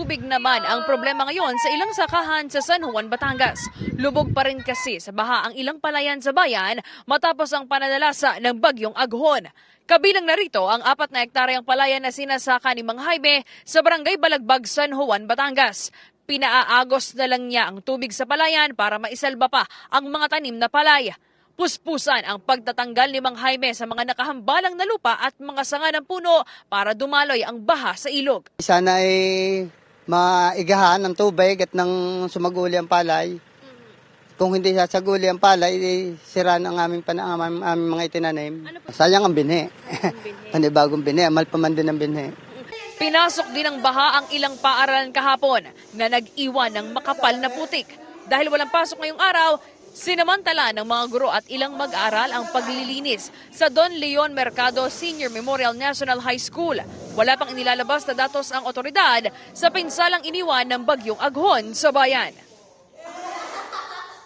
tubig naman ang problema ngayon sa ilang sakahan sa San Juan, Batangas. Lubog pa rin kasi sa baha ang ilang palayan sa bayan matapos ang pananalasa ng bagyong Aghon. Kabilang narito ang 4 na hektaryang palayan na sinasaka ni Mang Jaime sa Barangay Balagbag, San Juan, Batangas. Pinaaagos na lang niya ang tubig sa palayan para maisalba pa ang mga tanim na palay. Puspusan ang pagtatanggal ni Mang Jaime sa mga nakahambalang na lupa at mga sanga ng puno para dumaloy ang baha sa ilog. Sana ay maigahan ng tubig at nang sumaguli ang palay. Kung hindi sasaguli ang palay, sira ang aming mga itinanim. Sayang ang binhi. Panibagong binhi, amal pa man din ang binhi. Pinasok din ng baha ang ilang paaralan kahapon na nag-iwan ng makapal na putik. Dahil walang pasok ngayong araw, sinamantala ng mga guro at ilang mag-aaral ang paglilinis sa Don Leon Mercado Senior Memorial National High School. Wala pang inilalabas na datos ang otoridad sa pinsalang iniwan ng bagyong Aghon sa bayan.